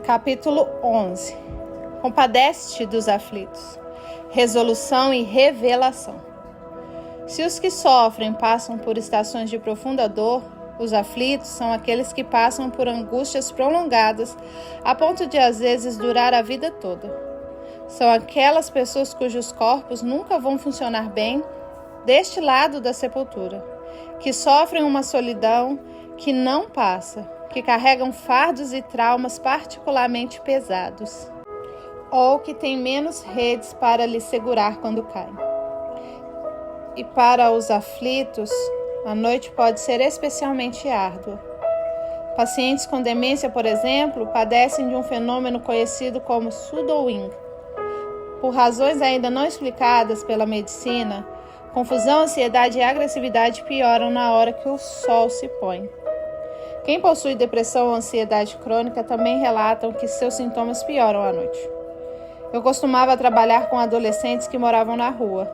Capítulo 11. Compadece-te dos aflitos. Resolução e revelação. Se os que sofrem passam por estações de profunda dor, os aflitos são aqueles que passam por angústias prolongadas, a ponto de às vezes durar a vida toda. São aquelas pessoas cujos corpos nunca vão funcionar bem deste lado da sepultura, que sofrem uma solidão que não passa, que carregam fardos e traumas particularmente pesados, ou que têm menos redes para lhe segurar quando caem. E para os aflitos, a noite pode ser especialmente árdua. Pacientes com demência, por exemplo, padecem de um fenômeno conhecido como shadowing. Por razões ainda não explicadas pela medicina, confusão, ansiedade e agressividade pioram na hora que o sol se põe. Quem possui depressão ou ansiedade crônica também relatam que seus sintomas pioram à noite. Eu costumava trabalhar com adolescentes que moravam na rua.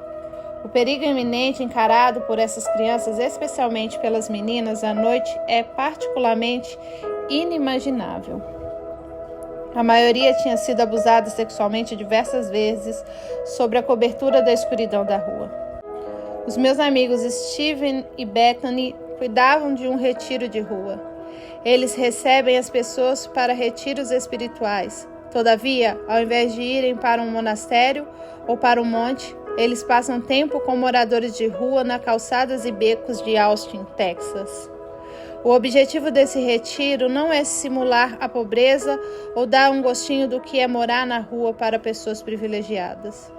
O perigo iminente encarado por essas crianças, especialmente pelas meninas, à noite é particularmente inimaginável. A maioria tinha sido abusada sexualmente diversas vezes sob a cobertura da escuridão da rua. Os meus amigos Steven e Bethany cuidavam de um retiro de rua. Eles recebem as pessoas para retiros espirituais. Todavia, ao invés de irem para um monastério ou para um monte, eles passam tempo com moradores de rua nas calçadas e becos de Austin, Texas. O objetivo desse retiro não é simular a pobreza ou dar um gostinho do que é morar na rua para pessoas privilegiadas.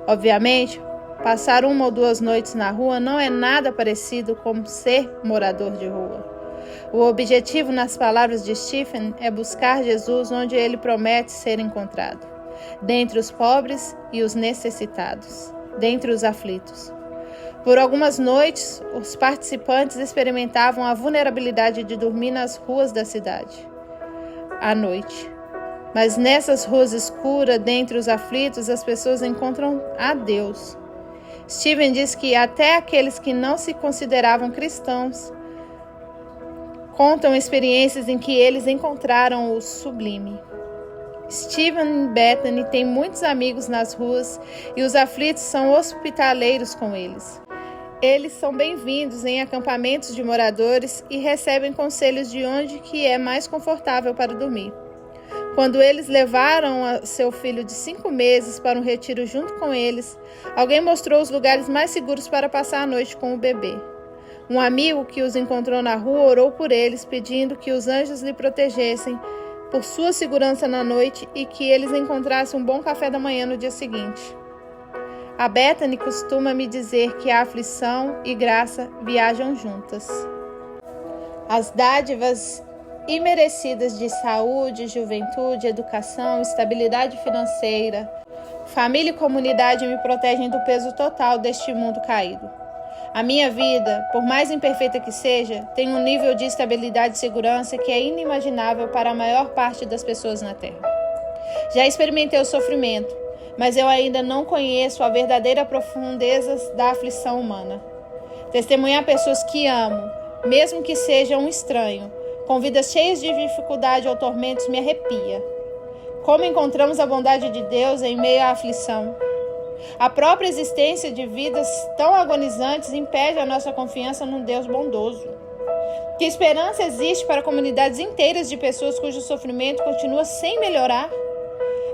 Obviamente, passar 1 ou 2 noites na rua não é nada parecido com ser morador de rua. O objetivo, nas palavras de Stephen, é buscar Jesus onde ele promete ser encontrado, dentre os pobres e os necessitados, dentre os aflitos. Por algumas noites, os participantes experimentavam a vulnerabilidade de dormir nas ruas da cidade, à noite. Mas nessas ruas escuras, dentre os aflitos, as pessoas encontram a Deus. Stephen diz que até aqueles que não se consideravam cristãos contam experiências em que eles encontraram o sublime. Steven e Bethany têm muitos amigos nas ruas e os aflitos são hospitaleiros com eles. Eles são bem-vindos em acampamentos de moradores e recebem conselhos de onde que é mais confortável para dormir. Quando eles levaram seu filho de 5 meses para um retiro junto com eles, alguém mostrou os lugares mais seguros para passar a noite com o bebê. Um amigo que os encontrou na rua orou por eles, pedindo que os anjos lhe protegessem por sua segurança na noite e que eles encontrassem um bom café da manhã no dia seguinte. A Bethany costuma me dizer que a aflição e graça viajam juntas. As dádivas imerecidas de saúde, juventude, educação, estabilidade financeira, família e comunidade me protegem do peso total deste mundo caído. A minha vida, por mais imperfeita que seja, tem um nível de estabilidade e segurança que é inimaginável para a maior parte das pessoas na Terra. Já experimentei o sofrimento, mas eu ainda não conheço a verdadeira profundeza da aflição humana. Testemunhar pessoas que amo, mesmo que seja um estranho, com vidas cheias de dificuldade ou tormentos, me arrepia. Como encontramos a bondade de Deus em meio à aflição? A própria existência de vidas tão agonizantes impede a nossa confiança num Deus bondoso. Que esperança existe para comunidades inteiras de pessoas cujo sofrimento continua sem melhorar?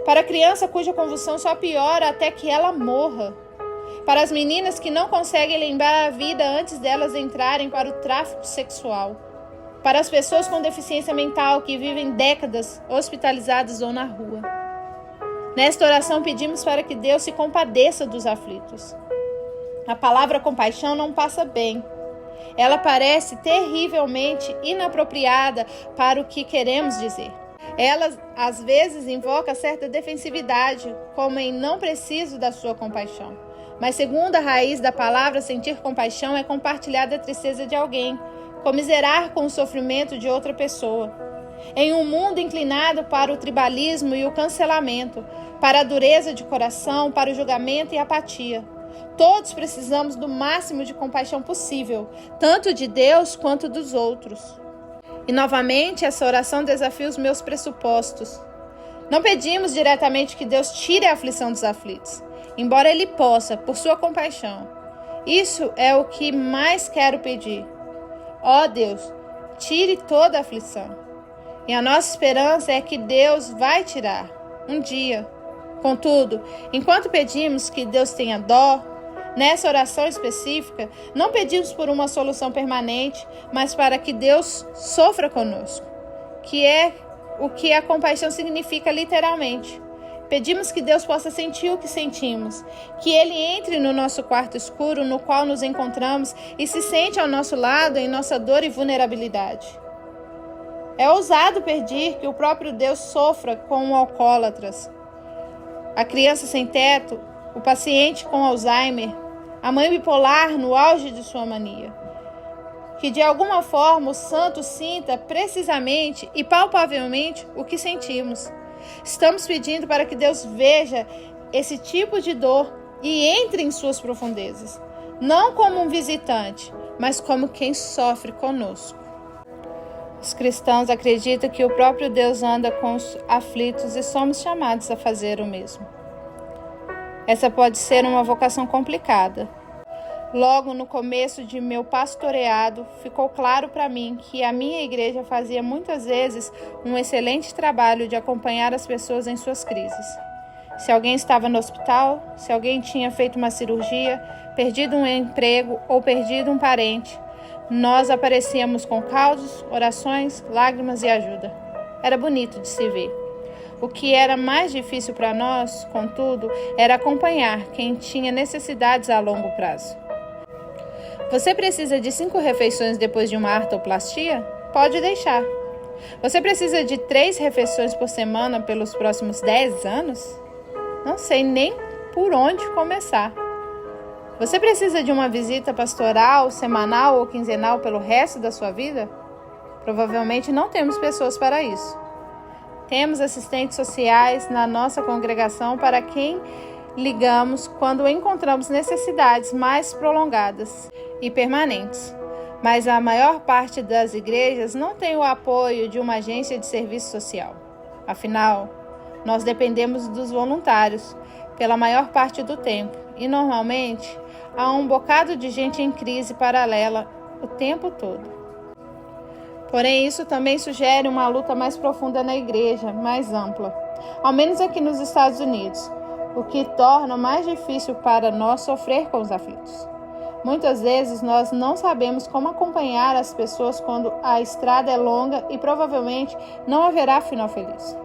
Para a criança cuja convulsão só piora até que ela morra? Para as meninas que não conseguem lembrar a vida antes delas entrarem para o tráfico sexual? Para as pessoas com deficiência mental que vivem décadas hospitalizadas ou na rua? Nesta oração pedimos para que Deus se compadeça dos aflitos. A palavra compaixão não passa bem. Ela parece terrivelmente inapropriada para o que queremos dizer. Ela, às vezes, invoca certa defensividade, como em não preciso da sua compaixão. Mas, segundo a raiz da palavra, sentir compaixão é compartilhar da tristeza de alguém, comiserar com o sofrimento de outra pessoa. Em um mundo inclinado para o tribalismo e o cancelamento, para a dureza de coração, para o julgamento e a apatia, todos precisamos do máximo de compaixão possível, tanto de Deus quanto dos outros. E novamente essa oração desafia os meus pressupostos. Não pedimos diretamente que Deus tire a aflição dos aflitos, embora Ele possa, por sua compaixão. Isso é o que mais quero pedir. Ó Deus, tire toda a aflição. E a nossa esperança é que Deus vai tirar, um dia. Contudo, enquanto pedimos que Deus tenha dó, nessa oração específica, não pedimos por uma solução permanente, mas para que Deus sofra conosco, que é o que a compaixão significa literalmente. Pedimos que Deus possa sentir o que sentimos, que Ele entre no nosso quarto escuro, no qual nos encontramos, e se sente ao nosso lado em nossa dor e vulnerabilidade. É ousado pedir que o próprio Deus sofra com alcoólatras, a criança sem teto, o paciente com Alzheimer, a mãe bipolar no auge de sua mania. Que de alguma forma o santo sinta precisamente e palpavelmente o que sentimos. Estamos pedindo para que Deus veja esse tipo de dor e entre em suas profundezas, não como um visitante, mas como quem sofre conosco. Os cristãos acreditam que o próprio Deus anda com os aflitos e somos chamados a fazer o mesmo. Essa pode ser uma vocação complicada. Logo no começo de meu pastoreado, ficou claro para mim que a minha igreja fazia muitas vezes um excelente trabalho de acompanhar as pessoas em suas crises. Se alguém estava no hospital, se alguém tinha feito uma cirurgia, perdido um emprego ou perdido um parente, nós aparecíamos com causos, orações, lágrimas e ajuda. Era bonito de se ver. O que era mais difícil para nós, contudo, era acompanhar quem tinha necessidades a longo prazo. Você precisa de 5 refeições depois de uma artroplastia? Pode deixar. Você precisa de 3 refeições por semana pelos próximos 10 anos? Não sei nem por onde começar. Você precisa de uma visita pastoral, semanal ou quinzenal pelo resto da sua vida? Provavelmente não temos pessoas para isso. Temos assistentes sociais na nossa congregação para quem ligamos quando encontramos necessidades mais prolongadas e permanentes. Mas a maior parte das igrejas não tem o apoio de uma agência de serviço social. Afinal, nós dependemos dos voluntários pela maior parte do tempo e normalmente há um bocado de gente em crise paralela o tempo todo. Porém, isso também sugere uma luta mais profunda na igreja, mais ampla, ao menos aqui nos Estados Unidos, o que torna mais difícil para nós sofrer com os aflitos. Muitas vezes nós não sabemos como acompanhar as pessoas quando a estrada é longa e provavelmente não haverá final feliz.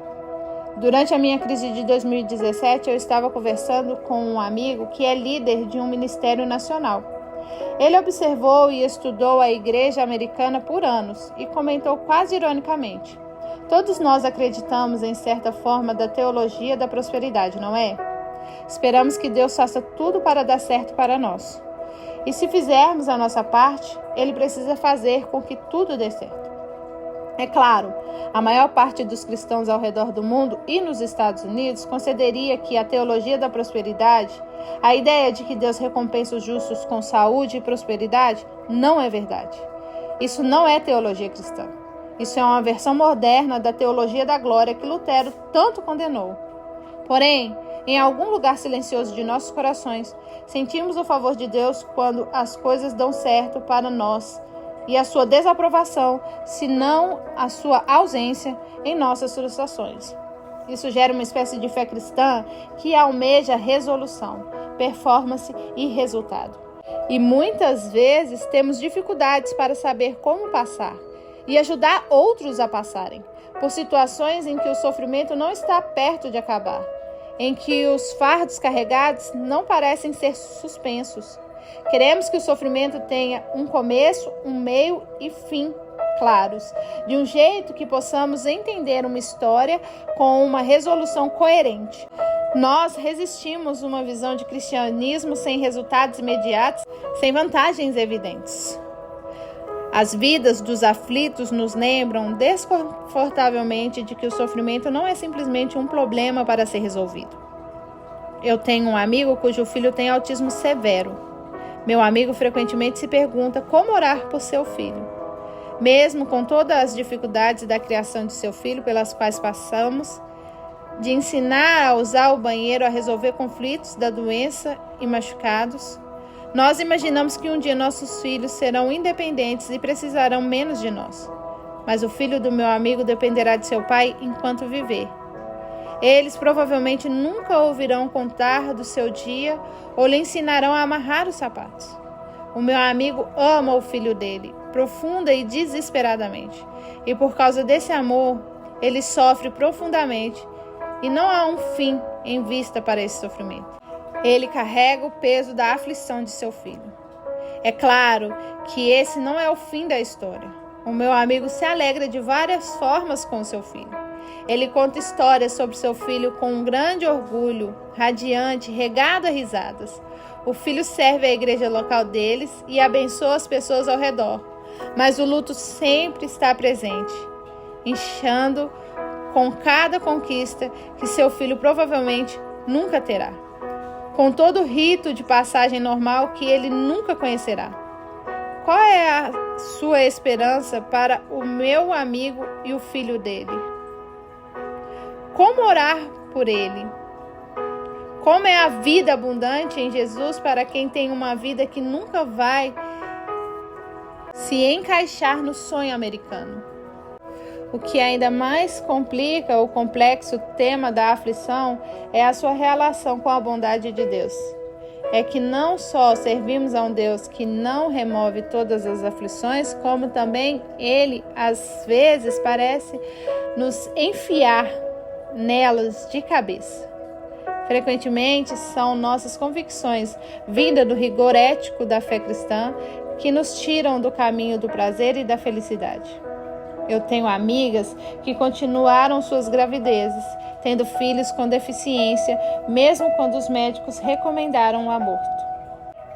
Durante a minha crise de 2017, eu estava conversando com um amigo que é líder de um ministério nacional. Ele observou e estudou a igreja americana por anos e comentou quase ironicamente: todos nós acreditamos em certa forma da teologia da prosperidade, não é? Esperamos que Deus faça tudo para dar certo para nós. E se fizermos a nossa parte, Ele precisa fazer com que tudo dê certo. É claro, a maior parte dos cristãos ao redor do mundo e nos Estados Unidos consideraria que a teologia da prosperidade, a ideia de que Deus recompensa os justos com saúde e prosperidade, não é verdade. Isso não é teologia cristã. Isso é uma versão moderna da teologia da glória que Lutero tanto condenou. Porém, em algum lugar silencioso de nossos corações, sentimos o favor de Deus quando as coisas dão certo para nós e a sua desaprovação, se não a sua ausência em nossas frustrações. Isso gera uma espécie de fé cristã que almeja resolução, performance e resultado. E muitas vezes temos dificuldades para saber como passar e ajudar outros a passarem, por situações em que o sofrimento não está perto de acabar, em que os fardos carregados não parecem ser suspensos. Queremos que o sofrimento tenha um começo, um meio e fim claros, de um jeito que possamos entender uma história com uma resolução coerente. Nós resistimos uma visão de cristianismo sem resultados imediatos, sem vantagens evidentes. As vidas dos aflitos nos lembram desconfortavelmente de que o sofrimento não é simplesmente um problema para ser resolvido. Eu tenho um amigo cujo filho tem autismo severo. Meu amigo frequentemente se pergunta como orar por seu filho. Mesmo com todas as dificuldades da criação de seu filho pelas quais passamos, de ensinar a usar o banheiro, a resolver conflitos da doença e machucados. Nós imaginamos que um dia nossos filhos serão independentes e precisarão menos de nós. Mas o filho do meu amigo dependerá de seu pai enquanto viver. Eles provavelmente nunca ouvirão contar do seu dia ou lhe ensinarão a amarrar os sapatos. O meu amigo ama o filho dele, profunda e desesperadamente. E por causa desse amor, ele sofre profundamente e não há um fim em vista para esse sofrimento. Ele carrega o peso da aflição de seu filho. É claro que esse não é o fim da história. O meu amigo se alegra de várias formas com seu filho. Ele conta histórias sobre seu filho com um grande orgulho, radiante, regado a risadas. O filho serve a igreja local deles e abençoa as pessoas ao redor. Mas o luto sempre está presente, inchando com cada conquista que seu filho provavelmente nunca terá. Com todo o rito de passagem normal que ele nunca conhecerá. Qual é a sua esperança para o meu amigo e o filho dele? Como orar por ele? Como é a vida abundante em Jesus para quem tem uma vida que nunca vai se encaixar no sonho americano? O que ainda mais complica o complexo tema da aflição é a sua relação com a bondade de Deus. É que não só servimos a um Deus que não remove todas as aflições, como também Ele, às vezes, parece nos enfiar nelas de cabeça. Frequentemente, são nossas convicções, vindas do rigor ético da fé cristã, que nos tiram do caminho do prazer e da felicidade. Eu tenho amigas que continuaram suas gravidezes, tendo filhos com deficiência, mesmo quando os médicos recomendaram o aborto.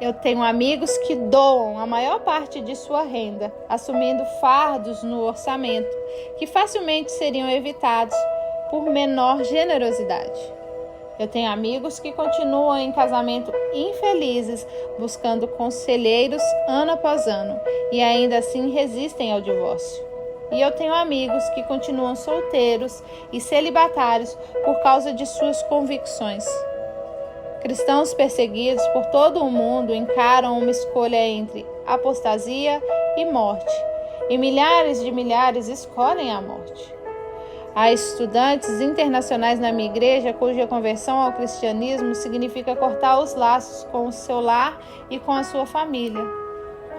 Eu tenho amigos que doam a maior parte de sua renda, assumindo fardos no orçamento, que facilmente seriam evitados por menor generosidade. Eu tenho amigos que continuam em casamento infelizes, buscando conselheiros ano após ano, e ainda assim resistem ao divórcio. E eu tenho amigos que continuam solteiros e celibatários por causa de suas convicções. Cristãos perseguidos por todo o mundo encaram uma escolha entre apostasia e morte, e milhares de milhares escolhem a morte. Há estudantes internacionais na minha igreja cuja conversão ao cristianismo significa cortar os laços com o seu lar e com a sua família.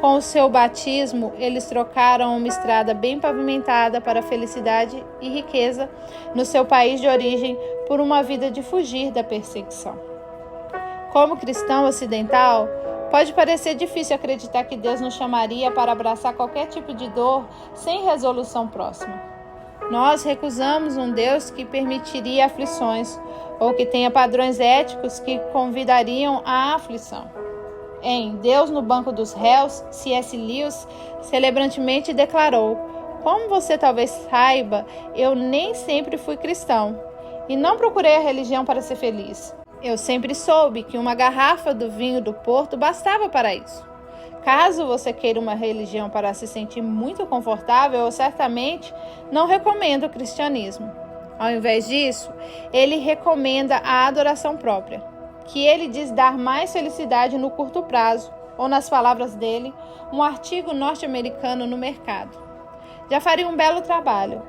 Com o seu batismo, eles trocaram uma estrada bem pavimentada para felicidade e riqueza no seu país de origem por uma vida de fugir da perseguição. Como cristão ocidental, pode parecer difícil acreditar que Deus nos chamaria para abraçar qualquer tipo de dor sem resolução próxima. Nós recusamos um Deus que permitiria aflições ou que tenha padrões éticos que convidariam à aflição. Em Deus no Banco dos Réus, C.S. Lewis celebrantemente declarou: como você talvez saiba, eu nem sempre fui cristão e não procurei a religião para ser feliz. Eu sempre soube que uma garrafa do vinho do Porto bastava para isso. Caso você queira uma religião para se sentir muito confortável, eu certamente não recomendo o cristianismo. Ao invés disso, ele recomenda a adoração própria, que ele diz dar mais felicidade no curto prazo, ou nas palavras dele, um artigo norte-americano no mercado. Já faria um belo trabalho.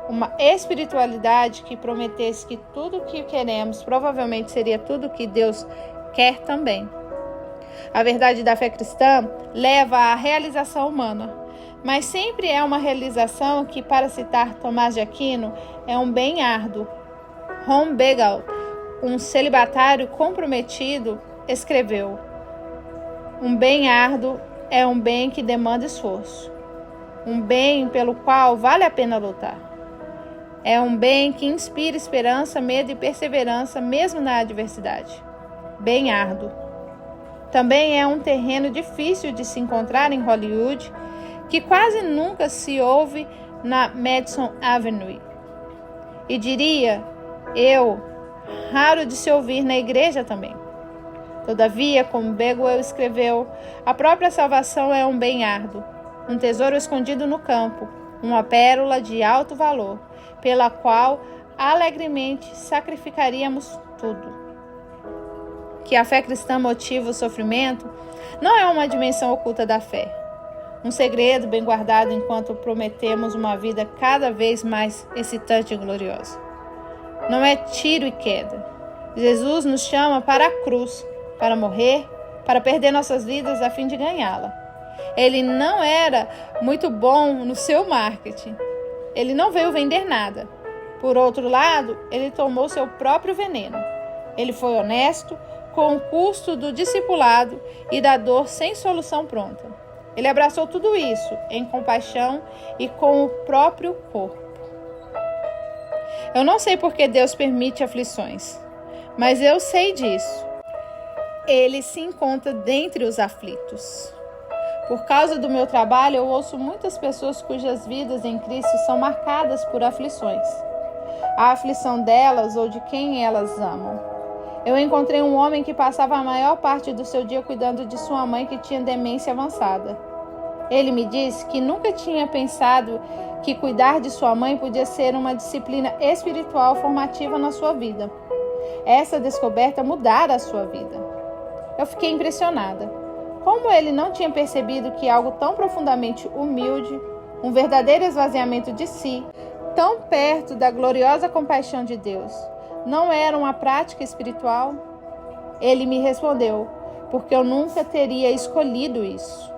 Uma espiritualidade que prometesse que tudo o que queremos provavelmente seria tudo o que Deus quer também. A verdade da fé cristã leva à realização humana, mas sempre é uma realização que, para citar Tomás de Aquino, é um bem árduo. Ron Begel, um celibatário comprometido, escreveu: um bem árduo é um bem que demanda esforço, um bem pelo qual vale a pena lutar. É um bem que inspira esperança, medo e perseverança, mesmo na adversidade. Bem árduo. Também é um terreno difícil de se encontrar em Hollywood, que quase nunca se ouve na Madison Avenue. E diria eu, raro de se ouvir na igreja também. Todavia, como Begel escreveu, a própria salvação é um bem árduo, um tesouro escondido no campo, uma pérola de alto valor, pela qual alegremente sacrificaríamos tudo. Que a fé cristã motiva o sofrimento não é uma dimensão oculta da fé, um segredo bem guardado enquanto prometemos uma vida cada vez mais excitante e gloriosa. Não é tiro e queda. Jesus nos chama para a cruz, para morrer, para perder nossas vidas a fim de ganhá-la. Ele não era muito bom no seu marketing. Ele não veio vender nada. Por outro lado, ele tomou seu próprio veneno. Ele foi honesto com o custo do discipulado e da dor sem solução pronta. Ele abraçou tudo isso em compaixão e com o próprio corpo. Eu não sei por que Deus permite aflições, mas eu sei disso. Ele se encontra dentre os aflitos. Por causa do meu trabalho, eu ouço muitas pessoas cujas vidas em Cristo são marcadas por aflições. A aflição delas ou de quem elas amam. Eu encontrei um homem que passava a maior parte do seu dia cuidando de sua mãe que tinha demência avançada. Ele me disse que nunca tinha pensado que cuidar de sua mãe podia ser uma disciplina espiritual formativa na sua vida. Essa descoberta mudara a sua vida. Eu fiquei impressionada. Como ele não tinha percebido que algo tão profundamente humilde, um verdadeiro esvaziamento de si, tão perto da gloriosa compaixão de Deus, não era uma prática espiritual? Ele me respondeu, porque eu nunca teria escolhido isso.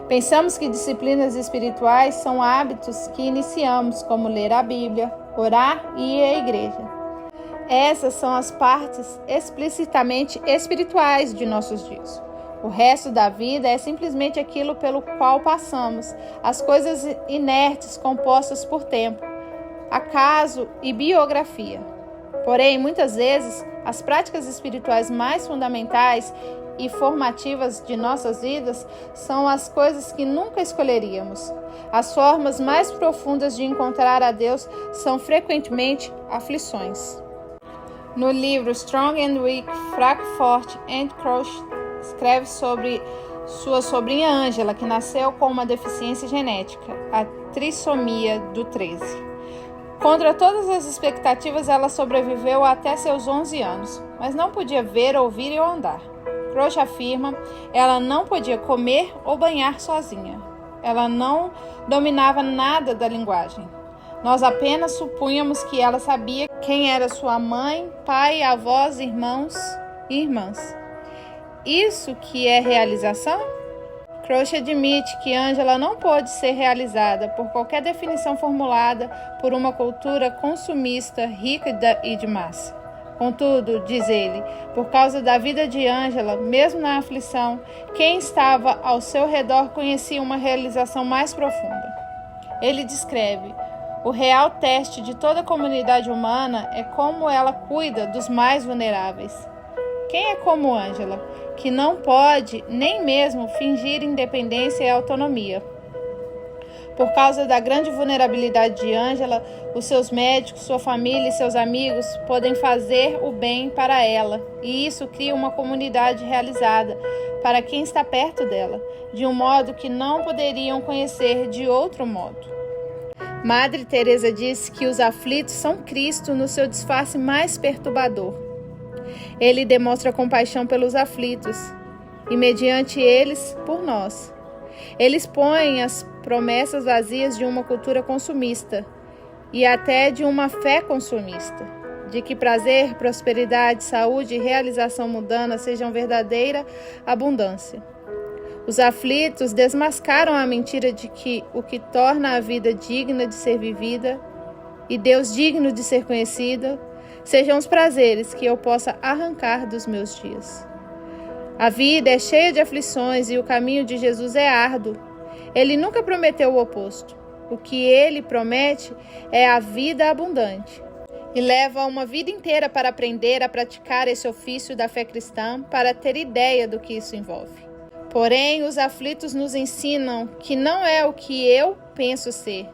Pensamos que disciplinas espirituais são hábitos que iniciamos, como ler a Bíblia, orar e ir à igreja. Essas são as partes explicitamente espirituais de nossos dias. O resto da vida é simplesmente aquilo pelo qual passamos, as coisas inertes compostas por tempo, acaso e biografia. Porém, muitas vezes, as práticas espirituais mais fundamentais e formativas de nossas vidas são as coisas que nunca escolheríamos. As formas mais profundas de encontrar a Deus são frequentemente aflições. No livro Strong and Weak, Fraco, Forte and Crouch, escreve sobre sua sobrinha Angela, que nasceu com uma deficiência genética, a trissomia do 13. Contra todas as expectativas, ela sobreviveu até seus 11 anos, mas não podia ver, ouvir ou andar. Crouch afirma, ela não podia comer ou banhar sozinha. Ela não dominava nada da linguagem. Nós apenas supunhamos que ela sabia quem era sua mãe, pai, avós, irmãos e irmãs. Isso que é realização? Crouch admite que Angela não pôde ser realizada por qualquer definição formulada por uma cultura consumista, rica e de massa. Contudo, diz ele, por causa da vida de Angela, mesmo na aflição, quem estava ao seu redor conhecia uma realização mais profunda. Ele descreve, o real teste de toda a comunidade humana é como ela cuida dos mais vulneráveis. Quem é como Angela, que não pode nem mesmo fingir independência e autonomia? Por causa da grande vulnerabilidade de Angela, os seus médicos, sua família e seus amigos podem fazer o bem para ela, e isso cria uma comunidade realizada para quem está perto dela, de um modo que não poderiam conhecer de outro modo. Madre Teresa disse que os aflitos são Cristo no seu disfarce mais perturbador. Ele demonstra compaixão pelos aflitos e, mediante eles, por nós. Ele expõe as promessas vazias de uma cultura consumista e até de uma fé consumista, de que prazer, prosperidade, saúde e realização mundana sejam verdadeira abundância. Os aflitos desmascaram a mentira de que o que torna a vida digna de ser vivida e Deus digno de ser conhecido sejam os prazeres que eu possa arrancar dos meus dias. A vida é cheia de aflições e o caminho de Jesus é árduo. Ele nunca prometeu o oposto. O que ele promete é a vida abundante. E leva uma vida inteira para aprender a praticar esse ofício da fé cristã, para ter ideia do que isso envolve. Porém, os aflitos nos ensinam que não é o que eu penso ser.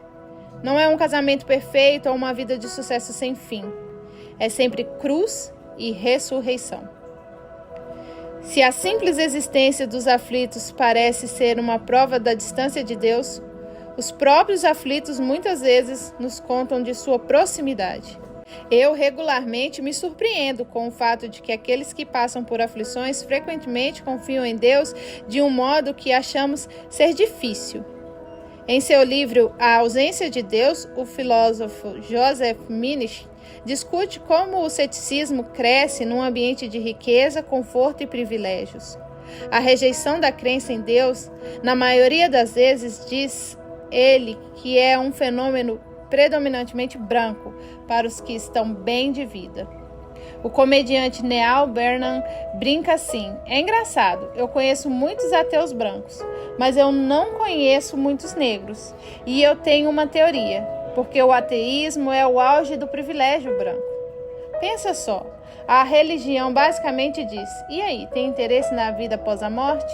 Não é um casamento perfeito ou uma vida de sucesso sem fim. É sempre cruz e ressurreição. Se a simples existência dos aflitos parece ser uma prova da distância de Deus, Os próprios aflitos muitas vezes nos contam de sua proximidade. Eu regularmente me surpreendo com o fato de que aqueles que passam por aflições frequentemente confiam em Deus de um modo que achamos ser difícil. Em seu livro A Ausência de Deus, o filósofo Joseph Minesh discute como o ceticismo cresce num ambiente de riqueza, conforto e privilégios. A rejeição da crença em Deus, na maioria das vezes, diz ele que é um fenômeno predominantemente branco para os que estão bem de vida. O comediante Neal Brennan brinca assim: é engraçado, eu conheço muitos ateus brancos, mas eu não conheço muitos negros. E eu tenho uma teoria, porque o ateísmo é o auge do privilégio branco. Pensa só, a religião basicamente diz: e aí, tem interesse na vida após a morte?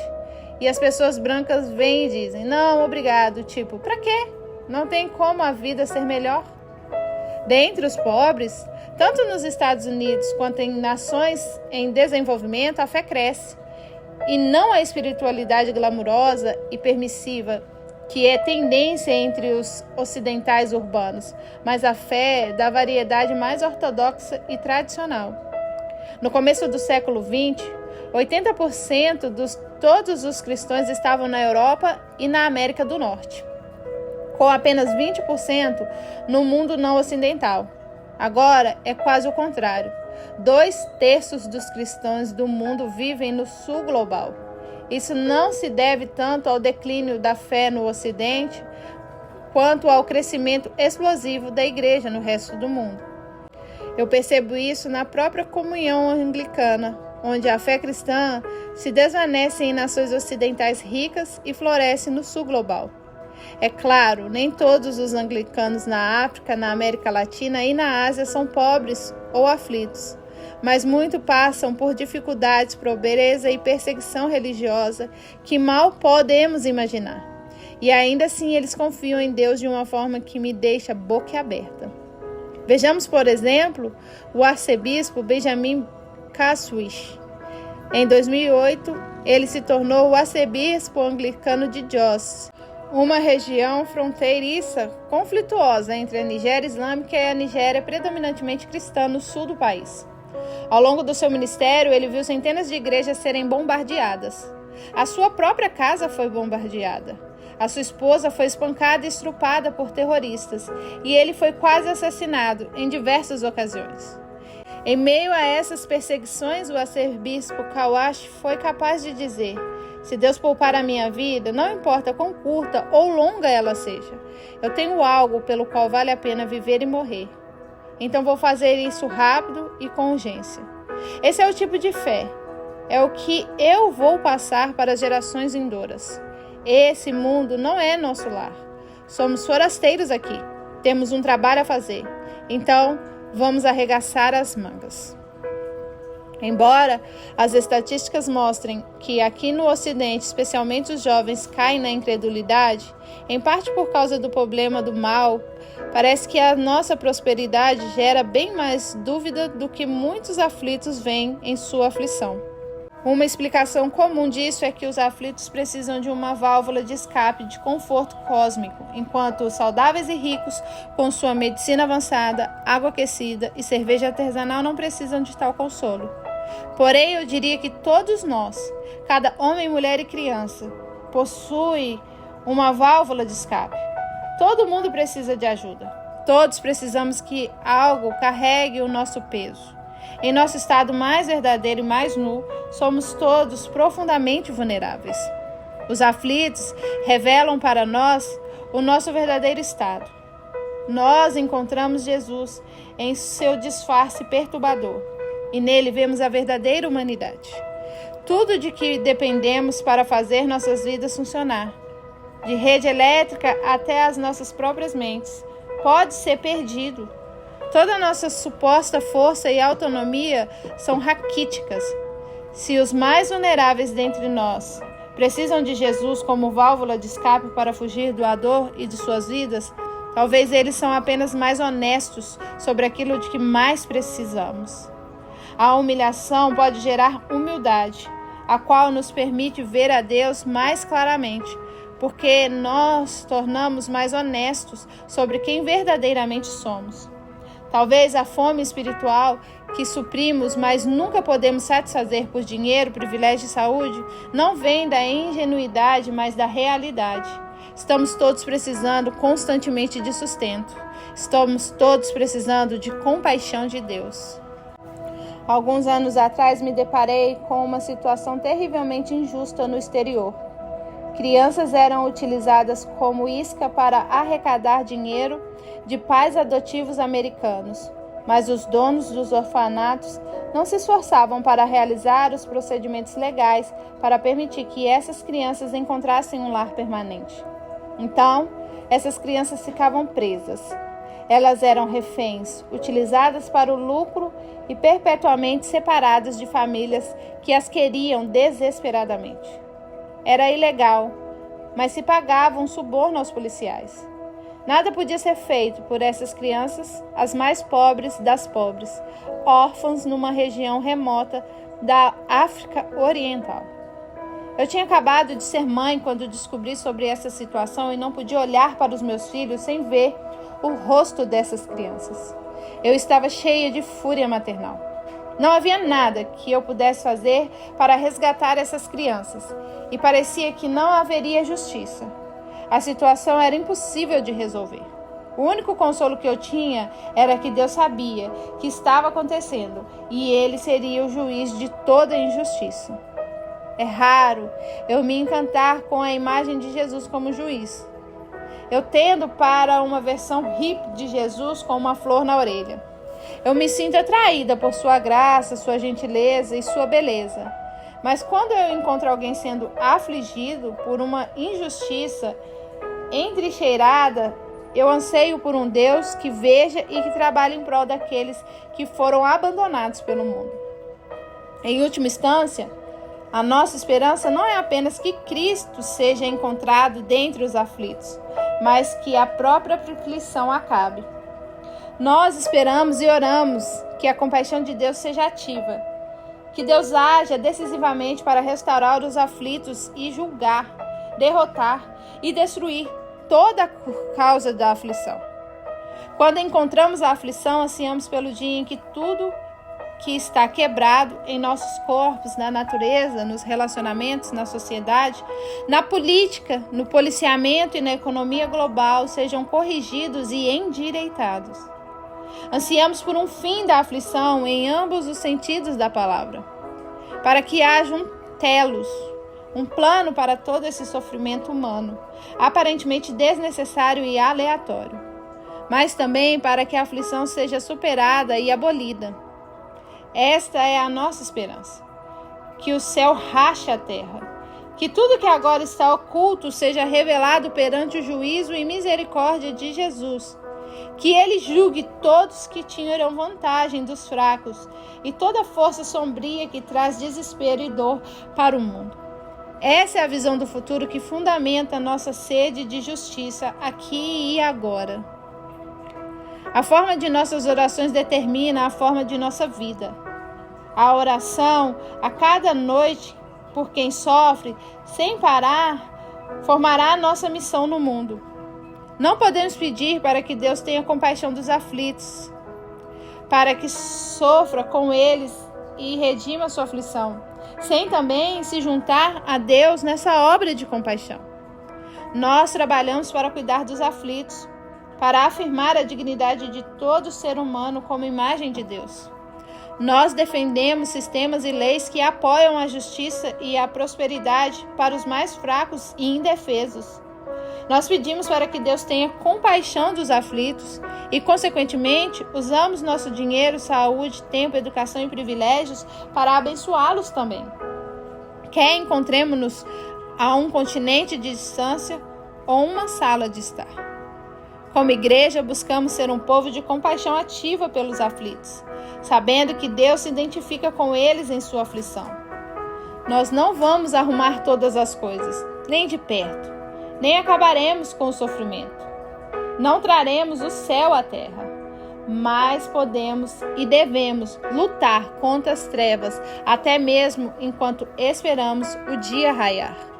E as pessoas brancas vêm e dizem: não, obrigado, tipo, pra quê? Não tem como a vida ser melhor? Dentre os pobres, tanto nos Estados Unidos quanto em nações em desenvolvimento, a fé cresce. E não a espiritualidade glamurosa e permissiva, que é tendência entre os ocidentais urbanos, mas a fé da variedade mais ortodoxa e tradicional. No começo do século XX, 80% de todos os cristãos estavam na Europa e na América do Norte, com apenas 20% no mundo não ocidental. Agora é quase o contrário. 2/3 dos cristãos do mundo vivem no sul global. Isso não se deve tanto ao declínio da fé no Ocidente, quanto ao crescimento explosivo da igreja no resto do mundo. Eu percebo isso na própria comunhão anglicana, onde a fé cristã se desvanece em nações ocidentais ricas e floresce no sul global. É claro, nem todos os anglicanos na África, na América Latina e na Ásia são pobres ou aflitos, mas muito passam por dificuldades, pobreza e perseguição religiosa que mal podemos imaginar. E ainda assim eles confiam em Deus de uma forma que me deixa boquiaberta. Vejamos, por exemplo, o arcebispo Benjamin Caswich. Em 2008, ele se tornou o arcebispo anglicano de Jos, uma região fronteiriça conflituosa entre a Nigéria Islâmica e a Nigéria predominantemente cristã no sul do país. Ao longo do seu ministério, ele viu centenas de igrejas serem bombardeadas. A sua própria casa foi bombardeada. A sua esposa foi espancada e estrupada por terroristas, e ele foi quase assassinado em diversas ocasiões. Em meio a essas perseguições, o arcebispo Kawash foi capaz de dizer: se Deus poupar a minha vida, não importa quão curta ou longa ela seja, eu tenho algo pelo qual vale a pena viver e morrer. Então vou fazer isso rápido e com urgência. Esse é o tipo de fé. É o que eu vou passar para as gerações vindouras. Esse mundo não é nosso lar. Somos forasteiros aqui. Temos um trabalho a fazer. Então, vamos arregaçar as mangas. Embora as estatísticas mostrem que aqui no Ocidente, especialmente os jovens, caem na incredulidade, em parte por causa do problema do mal, parece que a nossa prosperidade gera bem mais dúvida do que muitos aflitos veem em sua aflição. Uma explicação comum disso é que os aflitos precisam de uma válvula de escape de conforto cósmico, enquanto os saudáveis e ricos, com sua medicina avançada, água aquecida e cerveja artesanal, não precisam de tal consolo. Porém, eu diria que todos nós, cada homem, mulher e criança, possui uma válvula de escape. Todo mundo precisa de ajuda. Todos precisamos que algo carregue o nosso peso. Em nosso estado mais verdadeiro e mais nu, somos todos profundamente vulneráveis. Os aflitos revelam para nós o nosso verdadeiro estado. Nós encontramos Jesus em seu disfarce perturbador, e nele vemos a verdadeira humanidade. Tudo de que dependemos para fazer nossas vidas funcionar, de rede elétrica até as nossas próprias mentes, pode ser perdido. Toda a nossa suposta força e autonomia são raquíticas. Se os mais vulneráveis dentre nós precisam de Jesus como válvula de escape para fugir da dor e de suas vidas, talvez eles são apenas mais honestos sobre aquilo de que mais precisamos. A humilhação pode gerar humildade, a qual nos permite ver a Deus mais claramente, porque nós tornamos mais honestos sobre quem verdadeiramente somos. Talvez a fome espiritual que suprimos, mas nunca podemos satisfazer por dinheiro, privilégio e saúde, não vem da ingenuidade, mas da realidade. Estamos todos precisando constantemente de sustento. Estamos todos precisando de compaixão de Deus. Alguns anos atrás me deparei com uma situação terrivelmente injusta no exterior. Crianças eram utilizadas como isca para arrecadar dinheiro de pais adotivos americanos, mas os donos dos orfanatos não se esforçavam para realizar os procedimentos legais para permitir que essas crianças encontrassem um lar permanente. Então, essas crianças ficavam presas. Elas eram reféns, utilizadas para o lucro e perpetuamente separadas de famílias que as queriam desesperadamente. Era ilegal, mas se pagava um suborno aos policiais. Nada podia ser feito por essas crianças, as mais pobres das pobres, órfãs numa região remota da África Oriental. Eu tinha acabado de ser mãe quando descobri sobre essa situação e não podia olhar para os meus filhos sem ver o rosto dessas crianças. Eu estava cheia de fúria maternal. Não havia nada que eu pudesse fazer para resgatar essas crianças e parecia que não haveria justiça. A situação era impossível de resolver. O único consolo que eu tinha era que Deus sabia que estava acontecendo e Ele seria o juiz de toda injustiça. É raro eu me encantar com a imagem de Jesus como juiz. Eu tendo para uma versão hippie de Jesus com uma flor na orelha. Eu me sinto atraída por sua graça, sua gentileza e sua beleza. Mas quando eu encontro alguém sendo afligido por uma injustiça entrincheirada, eu anseio por um Deus que veja e que trabalhe em prol daqueles que foram abandonados pelo mundo. Em última instância, a nossa esperança não é apenas que Cristo seja encontrado dentre os aflitos, mas que a própria aflição acabe. Nós esperamos e oramos que a compaixão de Deus seja ativa, que Deus haja decisivamente para restaurar os aflitos e julgar, derrotar e destruir toda a causa da aflição. Quando encontramos a aflição, ansiamos pelo dia em que tudo que está quebrado em nossos corpos, na natureza, nos relacionamentos, na sociedade, na política, no policiamento e na economia global sejam corrigidos e endireitados. Ansiamos por um fim da aflição em ambos os sentidos da palavra, para que haja um telos, um plano para todo esse sofrimento humano, aparentemente desnecessário e aleatório, mas também para que a aflição seja superada e abolida. Esta é a nossa esperança, que o céu rache a terra, que tudo que agora está oculto seja revelado perante o juízo e misericórdia de Jesus, que ele julgue todos que tiram vantagem dos fracos e toda força sombria que traz desespero e dor para o mundo. Essa é a visão do futuro que fundamenta nossa sede de justiça aqui e agora. A forma de nossas orações determina a forma de nossa vida. A oração, a cada noite, por quem sofre, sem parar, formará a nossa missão no mundo. Não podemos pedir para que Deus tenha compaixão dos aflitos, para que sofra com eles e redima sua aflição, sem também se juntar a Deus nessa obra de compaixão. Nós trabalhamos para cuidar dos aflitos, para afirmar a dignidade de todo ser humano como imagem de Deus. Nós defendemos sistemas e leis que apoiam a justiça e a prosperidade para os mais fracos e indefesos. Nós pedimos para que Deus tenha compaixão dos aflitos e, consequentemente, usamos nosso dinheiro, saúde, tempo, educação e privilégios para abençoá-los também. Quer encontremos-nos a um continente de distância ou uma sala de estar. Como igreja, buscamos ser um povo de compaixão ativa pelos aflitos, sabendo que Deus se identifica com eles em sua aflição. Nós não vamos arrumar todas as coisas, nem de perto, nem acabaremos com o sofrimento. Não traremos o céu à terra, mas podemos e devemos lutar contra as trevas, até mesmo enquanto esperamos o dia raiar.